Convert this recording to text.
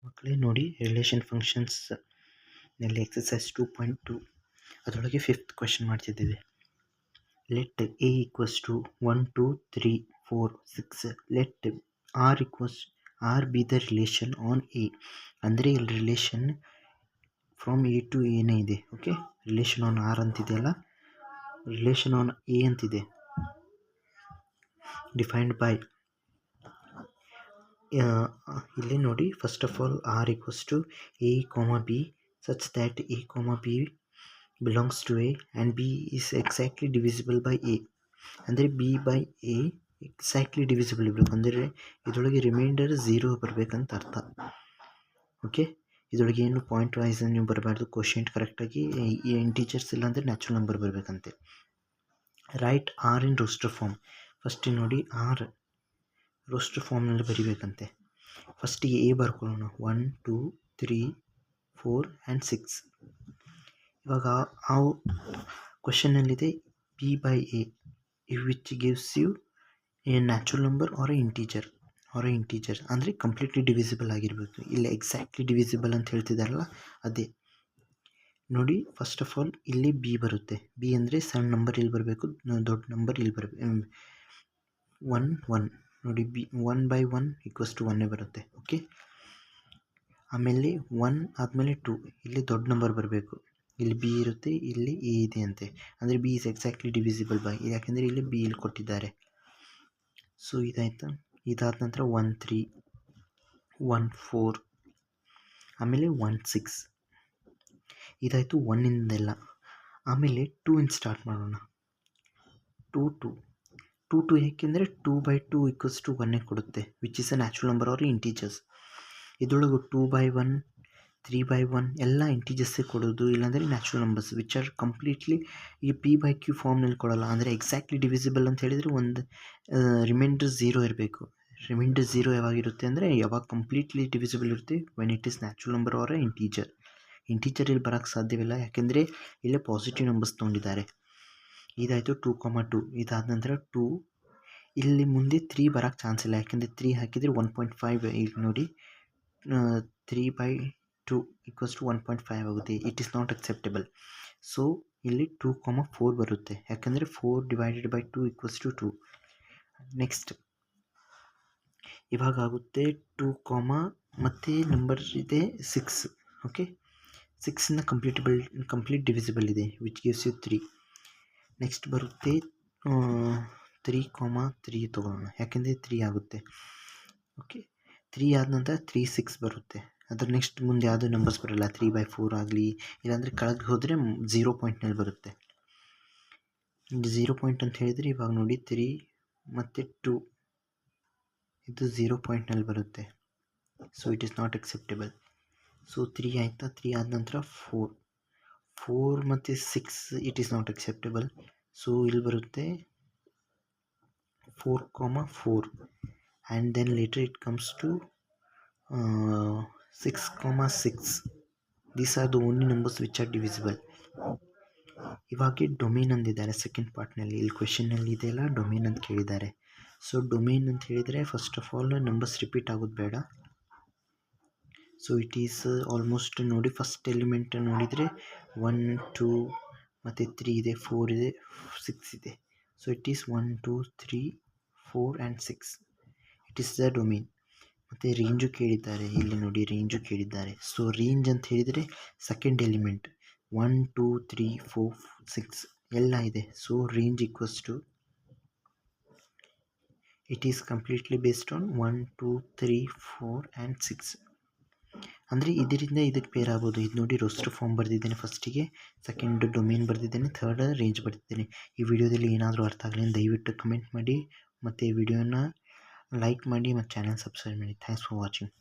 ಮಕ್ಕಳೇ ನೋಡಿ, relation functions ನಲ್ಲಿ ಎಕ್ಸಸೈಸ್ 2.2 ಅದರೊಳಗೆ 5th ಕ್ವೆಶ್ಚನ್ ಮಾಡ್ತಿದ್ದೇವೆ. Let a equals to 1 2 3 4 6. Let r be the relation on a. ಅಂದರೆ ಇಲ್ಲಿ ರಿಲೇಷನ್ ಫ್ರಮ್ a ಟು ಎನೇ ಇದೆ. ಓಕೆ, ರಿಲೇಷನ್ ಆನ್ r ಅಂತಿದೆಯಲ್ಲ, ರಿಲೇಷನ್ ಆನ್ a ಅಂತಿದೆ. ಡಿಫೈನ್ಡ್ ಬೈ ಇಲ್ಲಿ ನೋಡಿ, first of all R equals to A comma B such that A comma B belongs to A and B is exactly divisible by A. ಅಂದರೆ B by A exactly divisible ಇರಬೇಕು. ಅಂದರೆ ಇದರೊಳಗೆ reminder 0 ಬರಬೇಕಂತ ಅರ್ಥ. Okay, ಇದರೊಳಗೆ ಏನು point wise ನೀವು ಬರಬಾರ್ದು. ಕ್ವಶಂಟ್ ಕರೆಕ್ಟಾಗಿ ಇಂಟೀಜರ್ಸ್ ಇಲ್ಲ ಅಂದರೆ ನ್ಯಾಚುರಲ್ ನಂಬರ್ ಬರಬೇಕಂತೆ. ರೈಟ್ ಆರ್ ಇನ್ ರೋಸ್ಟರ್ ಫಾರ್ಮ್. ಫಸ್ಟ್ ನೋಡಿ, ಆರ್ ರೋಸ್ಟರ್ ಫಾರ್ಮ್ನಲ್ಲಿ ಬರಿಬೇಕಂತೆ. ಫಸ್ಟಿಗೆ ಎ ಬರ್ಕೊಳ್ಳೋಣ. 1 2 3 4 ಆ್ಯಂಡ್ 6. ಇವಾಗ ಆ ಕ್ವಶನ್ನಲ್ಲಿದೆ B by A which gives you a natural number or a integer ಅಂದರೆ ಕಂಪ್ಲೀಟ್ಲಿ ಡಿವಿಸಿಬಲ್ ಆಗಿರಬೇಕು. ಇಲ್ಲಿ ಎಕ್ಸಾಕ್ಟ್ಲಿ ಡಿವಿಸಿಬಲ್ ಅಂತ ಹೇಳ್ತಿದ್ದಾರಲ್ಲ ಅದೇ ನೋಡಿ. ಫಸ್ಟ್ ಆಫ್ ಆಲ್ ಇಲ್ಲಿ ಬಿ ಬರುತ್ತೆ. ಬಿ ಅಂದರೆ ಸಣ್ಣ ನಂಬರ್ ಇಲ್ಲಿ ಬರಬೇಕು, ದೊಡ್ಡ ನಂಬರ್ ಇಲ್ಲಿ ಬರಬೇಕು. 1 1 ನೋಡಿ, ಬಿ 1 ಬೈ 1 ಈಕ್ವಲ್ಸ್ ಟು 1 ಬರುತ್ತೆ. ಓಕೆ, ಆಮೇಲೆ 1 ಆದಮೇಲೆ 2 ಇಲ್ಲಿ ದೊಡ್ಡ ನಂಬರ್ ಬರಬೇಕು. ಇಲ್ಲಿ ಬಿ ಇರುತ್ತೆ, ಇಲ್ಲಿ ಎ ಇದೆ ಅಂತೆ. ಅಂದರೆ B is exactly divisible by, ಯಾಕೆಂದರೆ ಇಲ್ಲಿ ಬಿ ಇಲ್ಲಿ ಕೊಟ್ಟಿದ್ದಾರೆ. ಸೊ ಇದಾಯ್ತಾ. ಇದಾದ ನಂತರ 1 3 1 4 ಆಮೇಲೆ 1 6 ಇದಾಯಿತು 1ಇಂದೆಲ್ಲ. ಆಮೇಲೆ 2 ಸ್ಟಾರ್ಟ್ ಮಾಡೋಣ. 2 2 ಏಕೆಂದರೆ 2 ಬೈ 2 ಈಕ್ವಲ್ಸ್ ಟು 1 ಕೊಡುತ್ತೆ, which is a natural number R integers. ಇದರೊಳಗೆ 2 ಬೈ 1 3 ಬೈ 1 ಎಲ್ಲ ಇಂಟೀಜರ್ಸೇ ಕೊಡೋದು, ಇಲ್ಲಾಂದರೆ natural numbers which are completely ಈ ಪಿ ಬೈ ಕ್ಯೂ ಫಾರ್ಮ್ನಲ್ಲಿ ಕೊಡೋಲ್ಲ. ಅಂದರೆ ಎಕ್ಸಾಕ್ಟ್ಲಿ ಡಿವಿಸಿಬಲ್ ಅಂತ ಹೇಳಿದರೆ ಒಂದು ರಿಮೈಂಡರ್ 0 ಇರಬೇಕು. ರಿಮೈಂಡರ್ 0 ಯಾವಾಗಿರುತ್ತೆ ಅಂದರೆ ಯಾವಾಗ ಕಂಪ್ಲೀಟ್ಲಿ ಡಿವಿಸಿಬಲ್ ಇರುತ್ತೆ, when it is natural number or integer. ಇಲ್ಲಿ ಬರೋಕ್ಕೆ ಸಾಧ್ಯವಿಲ್ಲ, ಯಾಕೆಂದರೆ ಇಲ್ಲೇ ಪಾಸಿಟಿವ್ ನಂಬರ್ಸ್ ತೊಗೊಂಡಿದ್ದಾರೆ. ಇದಾಯಿತು 2 2. ಇದಾದ ನಂತರ 2 ಇಲ್ಲಿ ಮುಂದೆ 3 ಬರೋಕ್ಕೆ ಚಾನ್ಸ್ ಇಲ್ಲ, ಯಾಕೆಂದರೆ 3 ಹಾಕಿದರೆ 1.5. ಈಗ ನೋಡಿ 3 ಬೈ 2 ಈಕ್ವಲ್ಸ್ ಟು 1.5 ಆಗುತ್ತೆ. It is not acceptable. So ಇಲ್ಲಿ 2 4 ಬರುತ್ತೆ, ಯಾಕೆಂದರೆ 4 divided by 2 equals to 2. Next ಇವಾಗ ಆಗುತ್ತೆ 2 ಮತ್ತು ನಂಬರ್ ಇದೆ 6. ಓಕೆ, 6ನ ಕಂಪ್ಲೀಟ್ ಡಿವಿಸಿಬಲ್ ಇದೆ, ವಿಚ್ ಗಿವ್ಸ್ ಯು 3. ನೆಕ್ಸ್ಟ್ ಬರುತ್ತೆ 3 3 ತೊಗೊಳ್ಳೋಣ, ಯಾಕೆಂದರೆ 3 ಆಗುತ್ತೆ. ಓಕೆ, 3 ಆದ ನಂತರ 3 6 ಬರುತ್ತೆ. ಅದರ ನೆಕ್ಸ್ಟ್ ಮುಂದೆ ಯಾವುದೂ ನಂಬರ್ಸ್ ಬರೋಲ್ಲ. 3 ಬೈ 4 ಆಗಲಿ, ಇಲ್ಲಾಂದರೆ ಕೆಳಗೆ ಹೋದರೆ 0 ಪಾಯಿಂಟ್ನಲ್ಲಿ ಬರುತ್ತೆ. 0 ಪಾಯಿಂಟ್ ಅಂತ ಹೇಳಿದರೆ ಇವಾಗ ನೋಡಿ 3 ಮತ್ತು 2 ಇದು 0 ಪಾಯಿಂಟ್ನಲ್ಲಿ ಬರುತ್ತೆ. So it is not acceptable. So 3 ಆಯಿತಾ. 3 ಆದ ನಂತರ 4 ಮತ್ತು 6 it is not acceptable. So ಇಲ್ಲಿ ಬರುತ್ತೆ 4 4 and then later it comes to 6 6. These are the only numbers which are divisible. ಇವಾಗ ಡೊಮೇನ್ ಅಂದಿದ್ದಾರೆ ಸೆಕೆಂಡ್ ಪಾರ್ಟ್ನಲ್ಲಿ. ಇಲ್ಲಿ ಕ್ವೆಶನ್ನಲ್ಲಿ ಇದೆಯಲ್ಲ ಡೊಮೇನ್ ಅಂತ ಕೇಳಿದ್ದಾರೆ. ಸೊ ಡೊಮೇನ್ ಅಂತ ಹೇಳಿದರೆ first of all numbers repeat ಆಗೋದು ಬೇಡ. ಸೊ ಇಟ್ ಈಸ್ ಆಲ್ಮೋಸ್ಟ್ ನೋಡಿ, ಫಸ್ಟ್ ಎಲಿಮೆಂಟ್ ನೋಡಿದರೆ 1 2 ಮತ್ತು 3 ಇದೆ, 4 ಇದೆ, 6 ಇದೆ. So it is 1 2 3 4 and 6. It is the domain. ಮತ್ತು ರೇಂಜು ಕೇಳಿದ್ದಾರೆ, ಇಲ್ಲಿ ನೋಡಿ ರೇಂಜು ಕೇಳಿದ್ದಾರೆ. ಸೊ ರೇಂಜ್ ಅಂತ ಹೇಳಿದರೆ ಸೆಕೆಂಡ್ ಎಲಿಮೆಂಟ್ 1 2 3 4 6 ಎಲ್ಲ ಇದೆ. So range equals to it is completely based on 1 2 3 4 and 6. ಅಂದರೆ ಇದರಿಂದ ಇದಕ್ಕೆ ಪೇರ್ ಆಗ್ಬೋದು. ಇದು ನೋಡಿ ರೋಸ್ಟರ್ ಫಾರ್ಮ್ ಬರೆದಿದ್ದೇನೆ, ಫಸ್ಟಿಗೆ ಸೆಕೆಂಡ್ ಡೊಮೇನ್ ಬರೆದಿದ್ದೇನೆ, ಥರ್ಡ್ ರೇಂಜ್ ಬರೆದಿದ್ದೇನೆ. ಈ ವಿಡಿಯೋದಲ್ಲಿ ಏನಾದರೂ ಅರ್ಥ ಆಗಲಿ ದಯವಿಟ್ಟು ಕಮೆಂಟ್ ಮಾಡಿ, ಮತ್ತು ವಿಡಿಯೋನ ಲೈಕ್ ಮಾಡಿ ಮತ್ತು ಚಾನಲ್ ಸಬ್ಸ್ಕ್ರೈಬ್ ಮಾಡಿ. Thanks for watching.